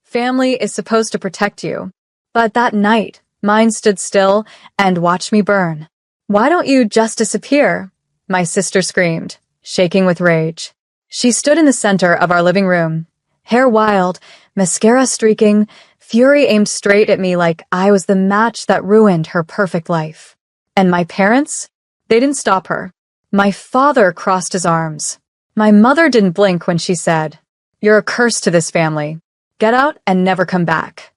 Family is supposed to protect you. But that night, mine stood still and watched me burn. Why don't you just disappear? My sister screamed, shaking with rage. She stood in the center of our living room, hair wild, mascara streaking, fury aimed straight at me like I was the match that ruined her perfect life. And my parents? They didn't stop her. My father crossed his arms. My mother didn't blink when she said, "You're a curse to this family. Get out and never come back."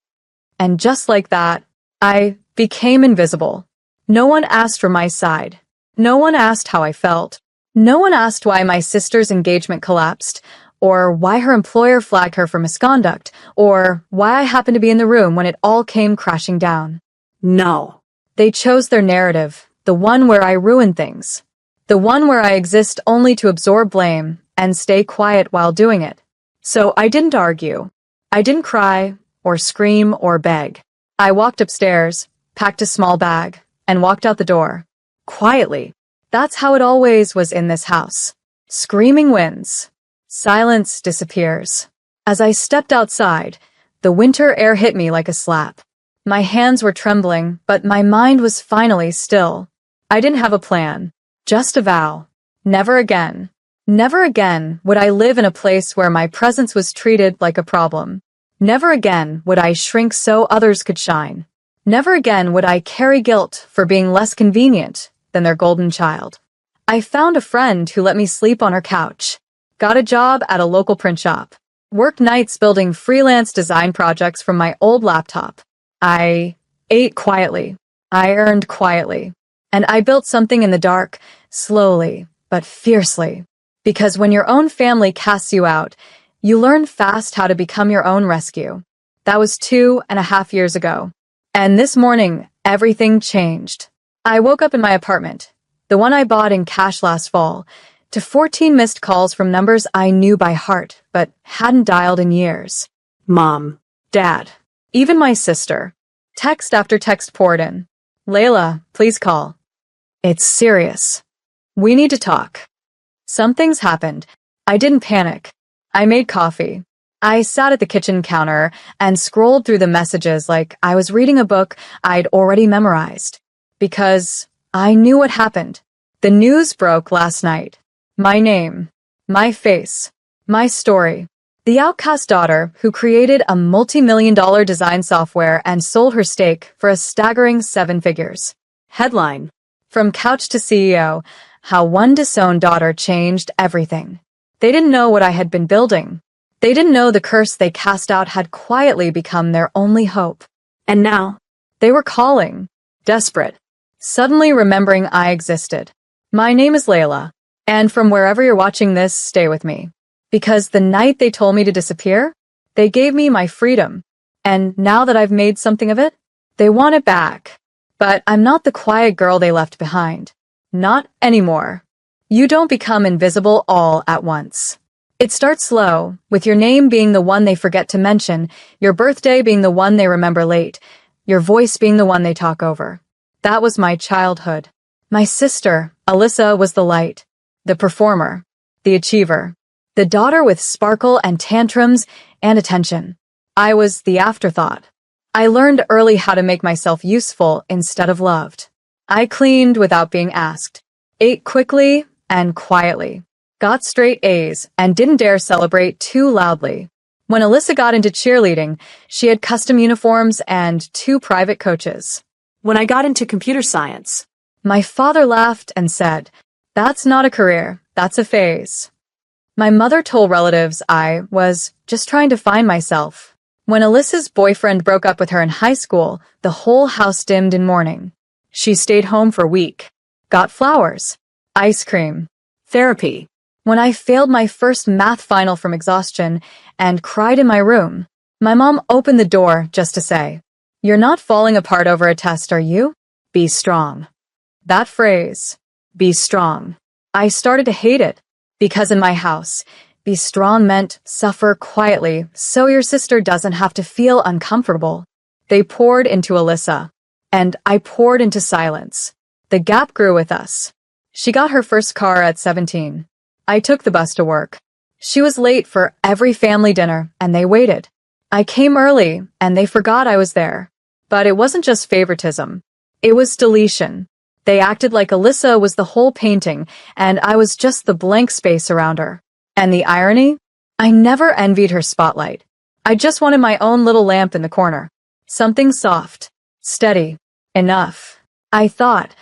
And just like that, I became invisible. No one asked for my side. No one asked how I felt. No one asked why my sister's engagement collapsed, or why her employer flagged her for misconduct, or why I happened to be in the room when it all came crashing down. No. They chose their narrative, the one where I ruin things. The one where I exist only to absorb blame and stay quiet while doing it. So I didn't argue. I didn't cry, or scream, or beg. I walked upstairs, packed a small bag, and walked out the door. Quietly. That's how it always was in this house. Screaming wins. Silence disappears. As I stepped outside, the winter air hit me like a slap. My hands were trembling, but my mind was finally still. I didn't have a plan, just a vow. Never again. Never again would I live in a place where my presence was treated like a problem. Never again would I shrink so others could shine. Never again would I carry guilt for being less convenient than their golden child. I found a friend who let me sleep on her couch, got a job at a local print shop, worked nights building freelance design projects from my old laptop. I ate quietly. I earned quietly. And I built something in the dark, slowly, but fiercely. Because when your own family casts you out, you learn fast how to become your own rescue. That was 2.5 years ago. And this morning, everything changed. I woke up in my apartment, the one I bought in cash last fall, to 14 missed calls from numbers I knew by heart, but hadn't dialed in years. Mom, Dad, even my sister. Text after text poured in. "Layla, please call. It's serious. We need to talk." Something's happened. I didn't panic. I made coffee. I sat at the kitchen counter and scrolled through the messages like I was reading a book I'd already memorized. Because I knew what happened. The news broke last night. My name, my face, my story. The outcast daughter who created a multi-million-dollar design software and sold her stake for a staggering 7 figures. Headline: From couch to CEO, how one disowned daughter changed everything. They didn't know what I had been building. They didn't know the curse they cast out had quietly become their only hope. And now, they were calling, desperate, suddenly remembering I existed. My name is Layla, and from wherever you're watching this, stay with me. Because the night they told me to disappear, they gave me my freedom. And now that I've made something of it, they want it back. But I'm not the quiet girl they left behind. Not anymore. You don't become invisible all at once. It starts slow, with your name being the one they forget to mention, your birthday being the one they remember late, your voice being the one they talk over. That was my childhood. My sister, Alyssa, was the light, the performer, the achiever, the daughter with sparkle and tantrums and attention. I was the afterthought. I learned early how to make myself useful instead of loved. I cleaned without being asked, ate quickly and quietly, got straight A's, and didn't dare celebrate too loudly. When Alyssa got into cheerleading, she had custom uniforms and 2 private coaches. When I got into computer science, my father laughed and said, "That's not a career, that's a phase." My mother told relatives I was just trying to find myself. When Alyssa's boyfriend broke up with her in high school, the whole house dimmed in mourning. She stayed home for a week, got flowers, ice cream, therapy. When I failed my first math final from exhaustion and cried in my room, my mom opened the door just to say, "You're not falling apart over a test, are you? Be strong." That phrase, be strong. I started to hate it, because in my house, be strong meant suffer quietly so your sister doesn't have to feel uncomfortable. They poured into Alyssa, and I poured into silence. The gap grew with us. She got her first car at 17. I took the bus to work. She was late for every family dinner, and they waited. I came early, and they forgot I was there. But it wasn't just favoritism. It was deletion. They acted like Alyssa was the whole painting, and I was just the blank space around her. And the irony? I never envied her spotlight. I just wanted my own little lamp in the corner. Something soft, steady, enough. I thought,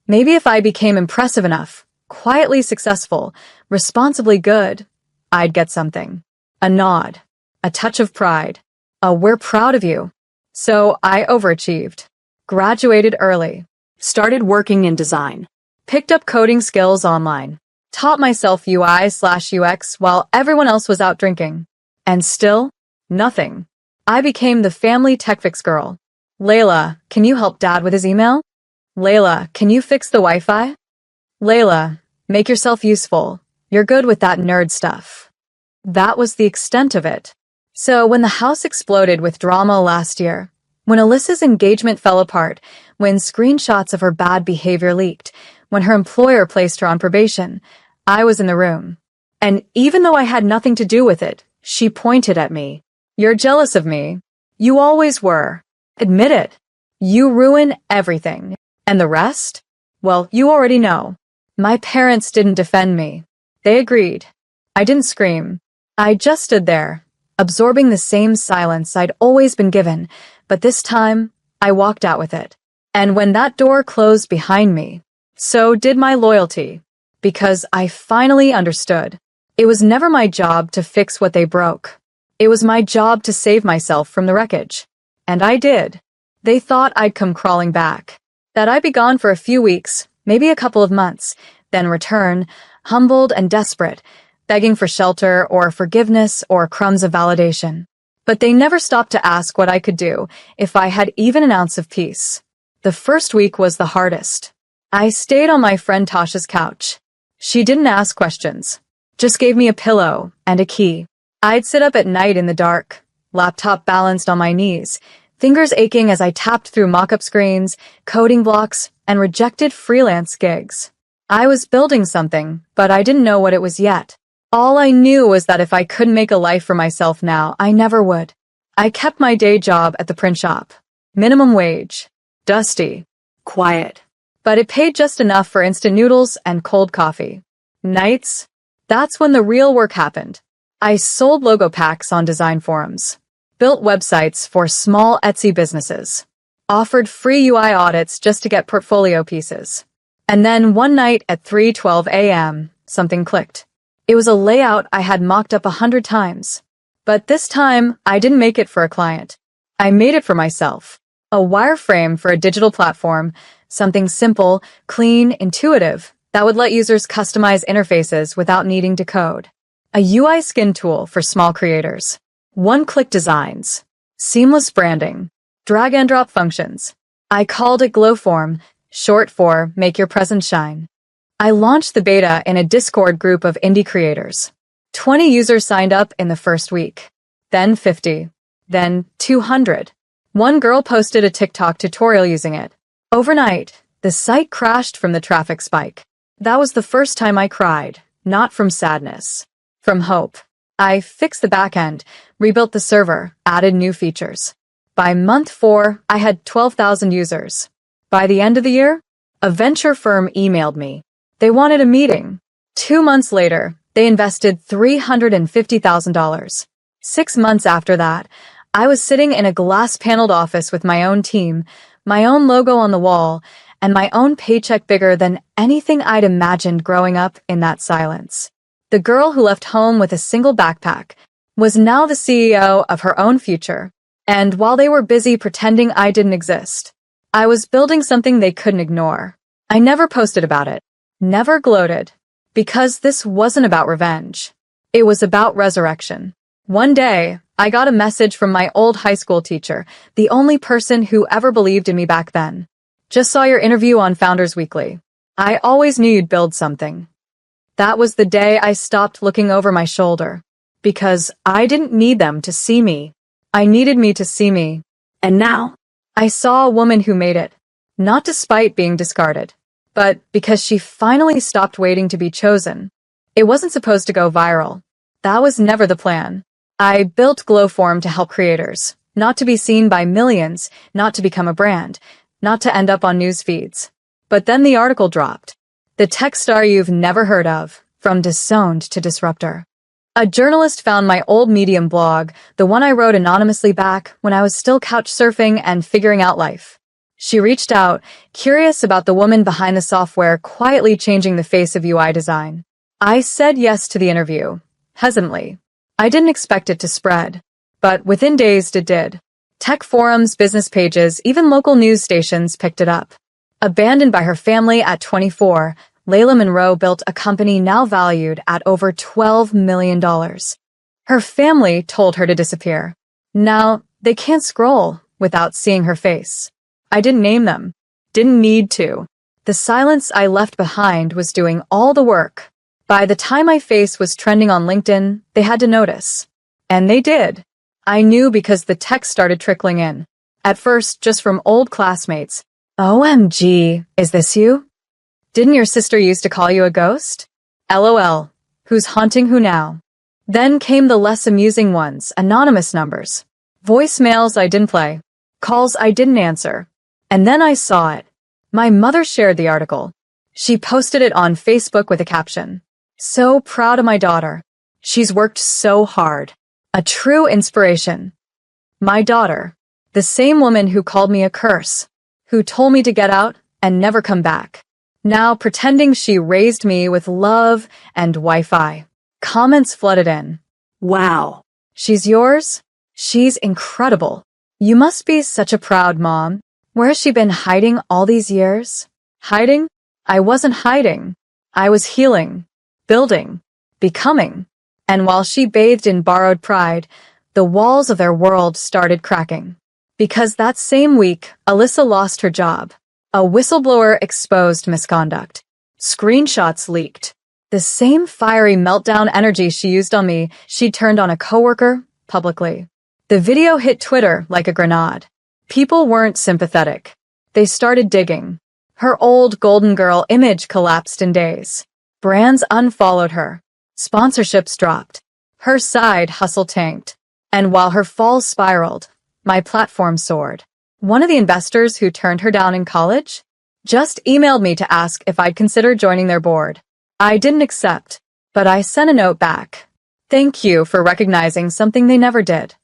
maybe if I became impressive enough, quietly successful, responsibly good, I'd get something. A nod, a touch of pride, a "we're proud of you." So I overachieved. Graduated early. Started working in design. Picked up coding skills online. Taught myself UI/UX while everyone else was out drinking. And still, nothing. I became the family tech fix girl. Layla, can you help Dad with his email? Layla, can you fix the Wi-Fi? Layla, make yourself useful. You're good with that nerd stuff. That was the extent of it. So when the house exploded with drama last year, when Alyssa's engagement fell apart, when screenshots of her bad behavior leaked, when her employer placed her on probation, I was in the room. And even though I had nothing to do with it, she pointed at me. You're jealous of me. You always were. Admit it. You ruin everything. And the rest? Well, you already know. My parents didn't defend me. They agreed. I didn't scream. I just stood there, absorbing the same silence I'd always been given, but this time, I walked out with it. And when that door closed behind me, so did my loyalty, because I finally understood. It was never my job to fix what they broke. It was my job to save myself from the wreckage. And I did. They thought I'd come crawling back, that I'd be gone for a few weeks, maybe a couple of months, then return, humbled and desperate, begging for shelter or forgiveness or crumbs of validation. But they never stopped to ask what I could do if I had even an ounce of peace. The first week was the hardest. I stayed on my friend Tasha's couch. She didn't ask questions, just gave me a pillow and a key. I'd sit up at night in the dark, laptop balanced on my knees, fingers aching as I tapped through mock-up screens, coding blocks, and rejected freelance gigs. I was building something, but I didn't know what it was yet. All I knew was that if I couldn't make a life for myself now, I never would. I kept my day job at the print shop. Minimum wage. Dusty. Quiet. But it paid just enough for instant noodles and cold coffee. Nights? That's when the real work happened. I sold logo packs on design forums. Built websites for small Etsy businesses. Offered free UI audits just to get portfolio pieces. And then one night at 3:12 a.m., something clicked. It was a layout I had mocked up 100 times. But this time, I didn't make it for a client. I made it for myself. A wireframe for a digital platform, something simple, clean, intuitive, that would let users customize interfaces without needing to code. A UI skin tool for small creators. One-click designs. Seamless branding. Drag-and-drop functions. I called it Glowform, short for Make Your Presence Shine. I launched the beta in a Discord group of indie creators. 20 users signed up in the first week. Then 50. Then 200. One girl posted a TikTok tutorial using it. Overnight, the site crashed from the traffic spike. That was the first time I cried, not from sadness, from hope. I fixed the backend, rebuilt the server, added new features. By month 4, I had 12,000 users. By the end of the year, a venture firm emailed me. They wanted a meeting. 2 months later, they invested $350,000. 6 months after that, I was sitting in a glass-paneled office with my own team, my own logo on the wall, and my own paycheck bigger than anything I'd imagined growing up in that silence. The girl who left home with a single backpack was now the CEO of her own future, and while they were busy pretending I didn't exist, I was building something they couldn't ignore. I never posted about it, never gloated, because this wasn't about revenge. It was about resurrection. One day, I got a message from my old high school teacher, the only person who ever believed in me back then. Just saw your interview on Founders Weekly. I always knew you'd build something. That was the day I stopped looking over my shoulder. Because I didn't need them to see me. I needed me to see me. And now, I saw a woman who made it. Not despite being discarded, but because she finally stopped waiting to be chosen. It wasn't supposed to go viral. That was never the plan. I built Glowform to help creators, not to be seen by millions, not to become a brand, not to end up on news feeds. But then the article dropped. The tech star you've never heard of, from disowned to disruptor. A journalist found my old Medium blog, the one I wrote anonymously back when I was still couch surfing and figuring out life. She reached out, curious about the woman behind the software quietly changing the face of UI design. I said yes to the interview, hesitantly. I didn't expect it to spread, but within days it did. Tech forums, business pages, even local news stations picked it up. Abandoned by her family at 24, Layla Monroe built a company now valued at over $12 million. Her family told her to disappear. Now, they can't scroll without seeing her face. I didn't name them. Didn't need to. The silence I left behind was doing all the work. By the time my face was trending on LinkedIn, they had to notice. And they did. I knew because the text started trickling in. At first, just from old classmates. OMG, is this you? Didn't your sister used to call you a ghost? LOL. Who's haunting who now? Then came the less amusing ones, anonymous numbers. Voicemails I didn't play. Calls I didn't answer. And then I saw it. My mother shared the article. She posted it on Facebook with a caption. So proud of my daughter. She's worked so hard. A true inspiration. My daughter. The same woman who called me a curse. Who told me to get out and never come back. Now pretending she raised me with love and Wi-Fi. Comments flooded in. Wow. She's yours? She's incredible. You must be such a proud mom. Where has she been hiding all these years? Hiding? I wasn't hiding. I was healing, building, becoming. And while she bathed in borrowed pride, the walls of their world started cracking. Because that same week, Alyssa lost her job. A whistleblower exposed misconduct. Screenshots leaked. The same fiery meltdown energy she used on me, she turned on a coworker, publicly. The video hit Twitter like a grenade. People weren't sympathetic. They started digging. Her old Golden Girl image collapsed in days. Brands unfollowed her. Sponsorships dropped. Her side hustle tanked. And while her fall spiraled, my platform soared. One of the investors who turned her down in college just emailed me to ask if I'd consider joining their board. I didn't accept, but I sent a note back. Thank you for recognizing something they never did.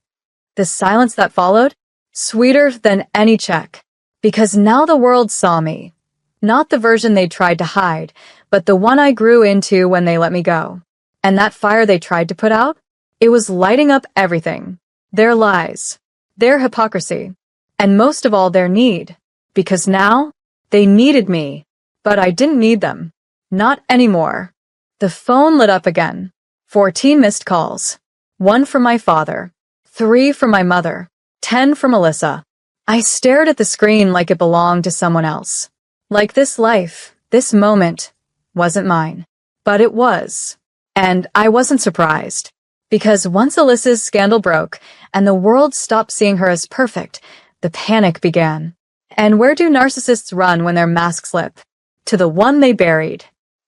The silence that followed? Sweeter than any check. Because now the world saw me. Not the version they tried to hide, but the one I grew into when they let me go. And that fire they tried to put out? It was lighting up everything. Their lies. Their hypocrisy. And most of all, their need. Because now, they needed me. But I didn't need them. Not anymore. The phone lit up again. 14 missed calls. 1 from my father. 3 from my mother. 10 from Alyssa. I stared at the screen like it belonged to someone else. Like this life, this moment, wasn't mine. But it was. And I wasn't surprised. Because once Alyssa's scandal broke, and the world stopped seeing her as perfect, the panic began. And where do narcissists run when their masks slip? To the one they buried.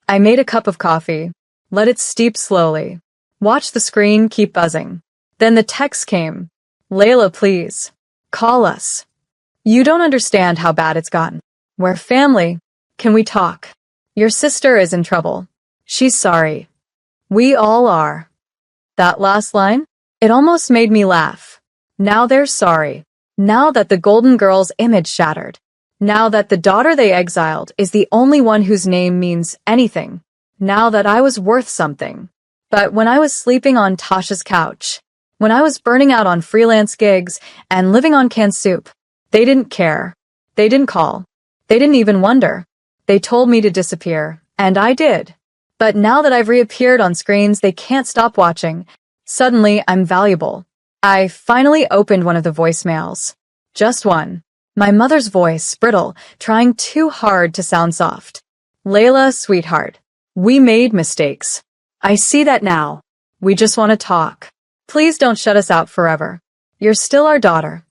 I made a cup of coffee. Let it steep slowly. Watched the screen keep buzzing. Then the text came. Layla, please. Call us. You don't understand how bad it's gotten. We're family. Can we talk? Your sister is in trouble. She's sorry. We all are. That last line? It almost made me laugh. Now they're sorry. Now that the Golden Girl's image shattered. Now that the daughter they exiled is the only one whose name means anything. Now that I was worth something. But when I was sleeping on Tasha's couch, when I was burning out on freelance gigs and living on canned soup, they didn't care. They didn't call. They didn't even wonder. They told me to disappear, and I did. But now that I've reappeared on screens they can't stop watching, suddenly I'm valuable. I finally opened one of the voicemails. Just one. My mother's voice, brittle, trying too hard to sound soft. Layla, sweetheart. We made mistakes. I see that now. We just want to talk. Please don't shut us out forever. You're still our daughter.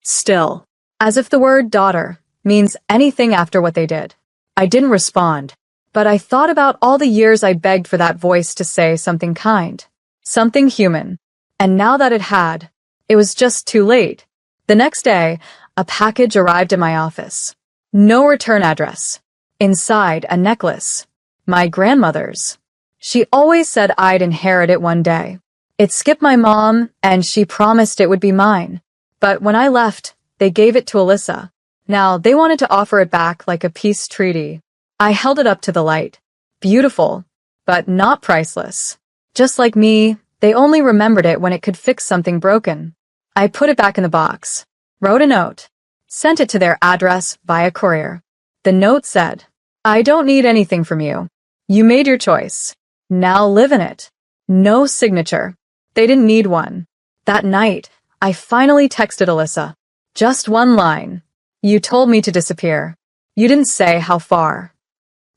Still. As if the word daughter means anything after what they did. I didn't respond, but I thought about all the years I begged for that voice to say something kind, something human. And now that it had, it was just too late. The next day, a package arrived at my office. No return address. Inside, a necklace. My grandmother's. She always said I'd inherit it one day. It skipped my mom, and she promised it would be mine. But when I left, they gave it to Alyssa. Now, they wanted to offer it back like a peace treaty. I held it up to the light. Beautiful, but not priceless. Just like me, they only remembered it when it could fix something broken. I put it back in the box, wrote a note, sent it to their address via courier. The note said, "I don't need anything from you. You made your choice. Now live in it." No signature. They didn't need one. That night, I finally texted Alyssa. Just one line. "You told me to disappear. You didn't say how far."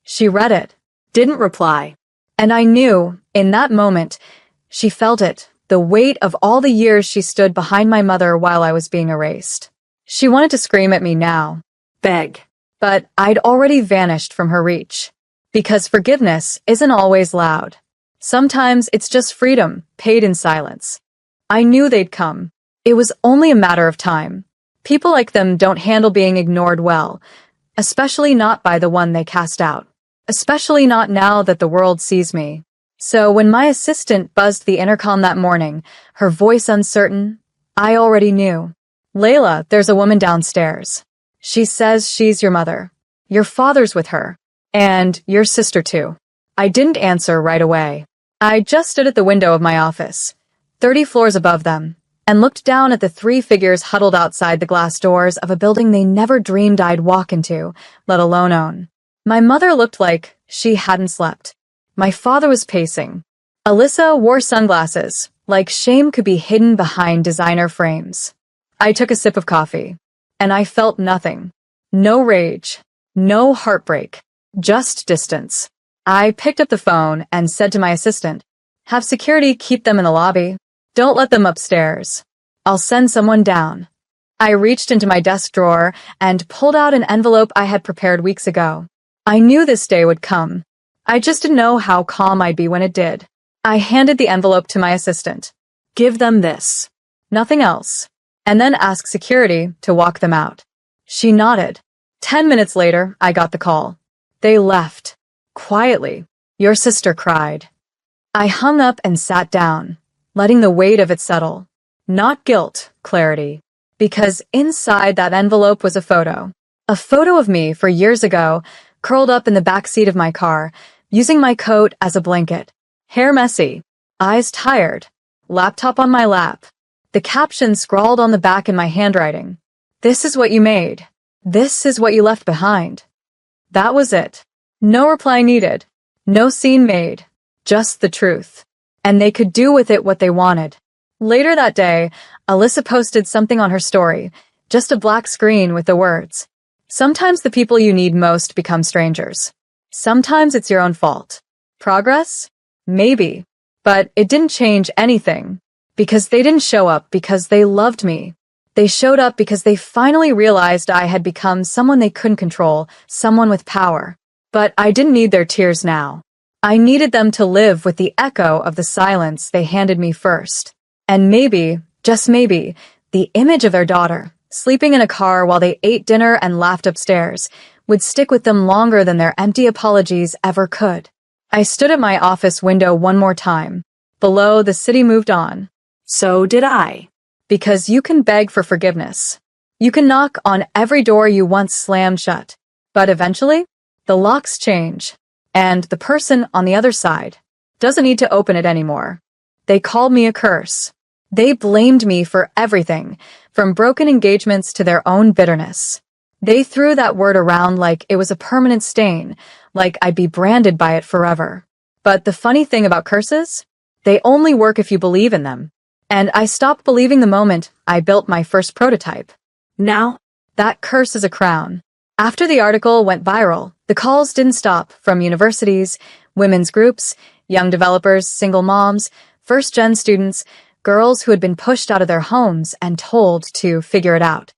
She read it, didn't reply. And I knew, in that moment, she felt it, the weight of all the years she stood behind my mother while I was being erased. She wanted to scream at me now, beg, but I'd already vanished from her reach. Because forgiveness isn't always loud. Sometimes it's just freedom, paid in silence. I knew they'd come. It was only a matter of time. People like them don't handle being ignored well, especially not by the one they cast out. Especially not now that the world sees me. So when my assistant buzzed the intercom that morning, her voice uncertain, I already knew. "Layla, there's a woman downstairs. She says she's your mother. Your father's with her. And your sister too." I didn't answer right away. I just stood at the window of my office, 30 floors above them, and looked down at the three figures huddled outside the glass doors of a building they never dreamed I'd walk into, let alone own. My mother looked like she hadn't slept. My father was pacing. Alyssa wore sunglasses, like shame could be hidden behind designer frames. I took a sip of coffee, and I felt nothing. No rage, no heartbreak, just distance. I picked up the phone and said to my assistant, "Have security keep them in the lobby. Don't let them upstairs. I'll send someone down." I reached into my desk drawer and pulled out an envelope I had prepared weeks ago. I knew this day would come. I just didn't know how calm I'd be when it did. I handed the envelope to my assistant. "Give them this. Nothing else. And then ask security to walk them out." She nodded. 10 minutes later, I got the call. They left. Quietly. Your sister cried. I hung up and sat down, letting the weight of it settle. Not guilt, clarity. Because inside that envelope was a photo. A photo of me for years ago, curled up in the back seat of my car, using my coat as a blanket. Hair messy, eyes tired, laptop on my lap. The caption scrawled on the back in my handwriting. "This is what you made. This is what you left behind." That was it. No reply needed. No scene made. Just the truth. And they could do with it what they wanted. Later that day, Alyssa posted something on her story, just a black screen with the words, "Sometimes the people you need most become strangers. Sometimes it's your own fault." Progress? Maybe. But it didn't change anything. Because they didn't show up because they loved me. They showed up because they finally realized I had become someone they couldn't control, someone with power. But I didn't need their tears now. I needed them to live with the echo of the silence they handed me first. And maybe, just maybe, the image of their daughter, sleeping in a car while they ate dinner and laughed upstairs, would stick with them longer than their empty apologies ever could. I stood at my office window one more time. Below, the city moved on. So did I. Because you can beg for forgiveness. You can knock on every door you once slammed shut. But eventually, the locks change. And the person on the other side doesn't need to open it anymore. They called me a curse. They blamed me for everything, from broken engagements to their own bitterness. They threw that word around like it was a permanent stain, like I'd be branded by it forever. But the funny thing about curses? They only work if you believe in them. And I stopped believing the moment I built my first prototype. Now, that curse is a crown. After the article went viral, the calls didn't stop from universities, women's groups, young developers, single moms, first-gen students, girls who had been pushed out of their homes and told to figure it out.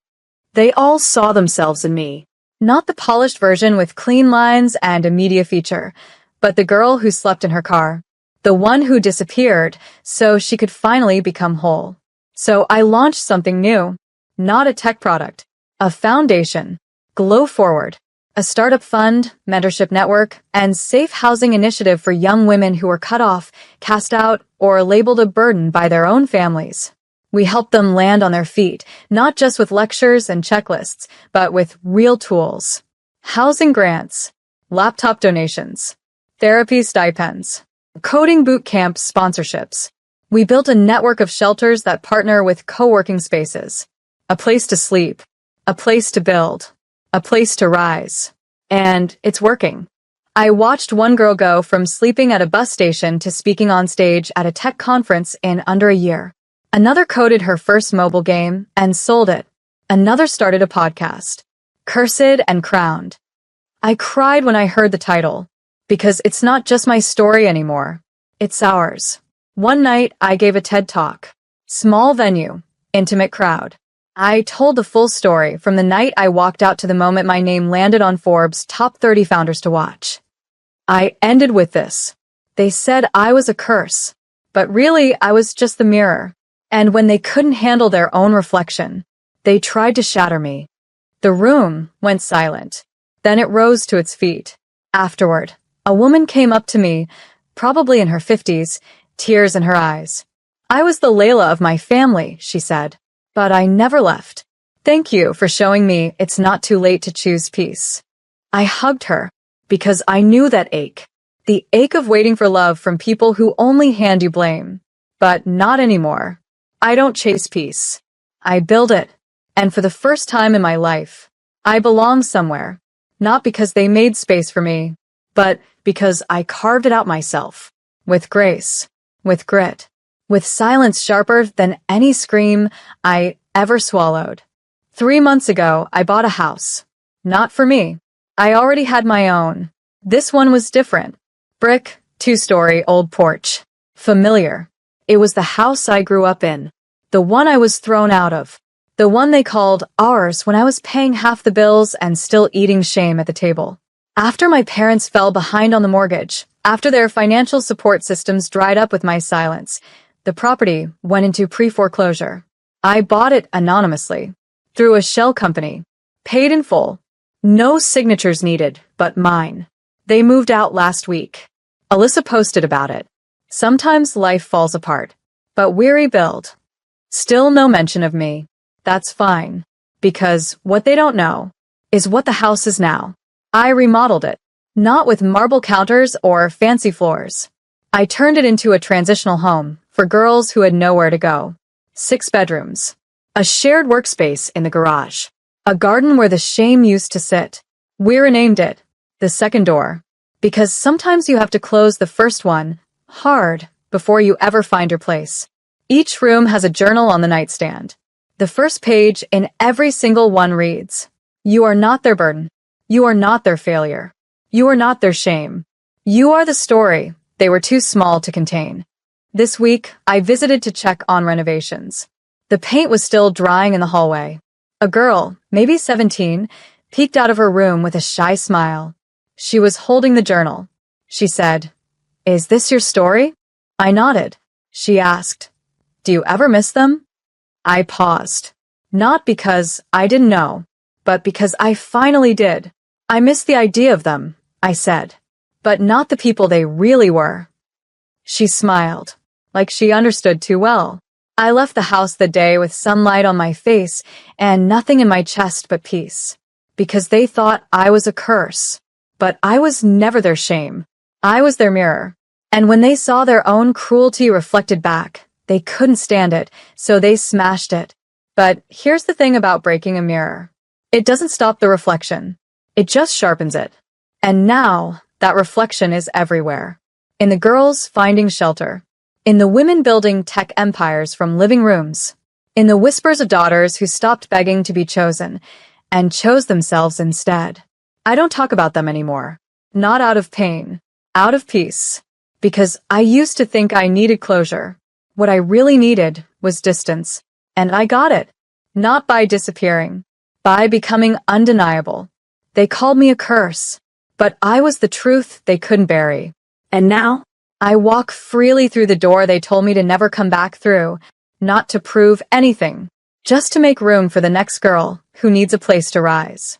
They all saw themselves in me. Not the polished version with clean lines and a media feature, but the girl who slept in her car. the one who disappeared so she could finally become whole. So I launched something new, not a tech product, a foundation, Glow Forward, a startup fund, mentorship network, and safe housing initiative for young women who were cut off, cast out, or labeled a burden by their own families. We help them land on their feet, not just with lectures and checklists, but with real tools. Housing grants, laptop donations, therapy stipends, coding boot camp sponsorships. We built a network of shelters that partner with co-working spaces, a place to sleep, a place to build, a place to rise. And it's working. I watched one girl go from sleeping at a bus station to speaking on stage at a tech conference in under a year. Another coded her first mobile game and sold it. Another started a podcast, Cursed and Crowned. I cried when I heard the title, because it's not just my story anymore. It's ours. One night, I gave a TED Talk. Small venue, intimate crowd. I told the full story from the night I walked out to the moment my name landed on Forbes' top 30 founders to watch. I ended with this. They said I was a curse, but really I was just the mirror. And when they couldn't handle their own reflection, they tried to shatter me. The room went silent. Then it rose to its feet. Afterward, a woman came up to me, probably in her 50s, tears in her eyes. I was the Layla of my family, she said, but I never left. Thank you for showing me it's not too late to choose peace. I hugged her because I knew that ache, the ache of waiting for love from people who only hand you blame. But not anymore. I don't chase peace. I build it. And for the first time in my life, I belong somewhere. Not because they made space for me, but because I carved it out myself. With grace, with grit, with silence sharper than any scream I ever swallowed. 3 months ago, I bought a house. Not for me. I already had my own. This one was different. Brick, 2-story, old porch. Familiar. It was the house I grew up in. The one I was thrown out of. The one they called ours when I was paying half the bills and still eating shame at the table. After my parents fell behind on the mortgage, after their financial support systems dried up with my silence, the property went into pre-foreclosure. I bought it anonymously, through a shell company, paid in full. No signatures needed, but mine. They moved out last week. Alyssa posted about it. Sometimes life falls apart, but we rebuild. Still no mention of me. That's fine, because what they don't know is what the house is now. I remodeled it, not with marble counters or fancy floors. I turned it into a transitional home for girls who had nowhere to go. 6 bedrooms, a shared workspace in the garage, a garden where the shame used to sit. We renamed it the second door, because sometimes you have to close the first one hard before you ever find your place. Each room has a journal on the nightstand. The first page in every single one reads, "You are not their burden. You are not their failure. You are not their shame. You are the story they were too small to contain." This week, I visited to check on renovations. The paint was still drying in the hallway. A girl, maybe 17, peeked out of her room with a shy smile. She was holding the journal. She said, "Is this your story?" I nodded. She asked, "Do you ever miss them?" I paused. Not because I didn't know, but because I finally did. "I miss the idea of them," I said, "but not the people they really were." She smiled, like she understood too well. I left the house the day with sunlight on my face and nothing in my chest but peace. Because they thought I was a curse. But I was never their shame. I was their mirror. And when they saw their own cruelty reflected back, they couldn't stand it, so they smashed it. But here's the thing about breaking a mirror. It doesn't stop the reflection. It just sharpens it. And now, that reflection is everywhere. In the girls finding shelter. In the women building tech empires from living rooms. In the whispers of daughters who stopped begging to be chosen and chose themselves instead. I don't talk about them anymore. Not out of pain. Out of peace. Because I used to think I needed closure. What I really needed was distance. And I got it. Not by disappearing. By becoming undeniable. They called me a curse. But I was the truth they couldn't bury. And now, I walk freely through the door they told me to never come back through, not to prove anything, just to make room for the next girl who needs a place to rise.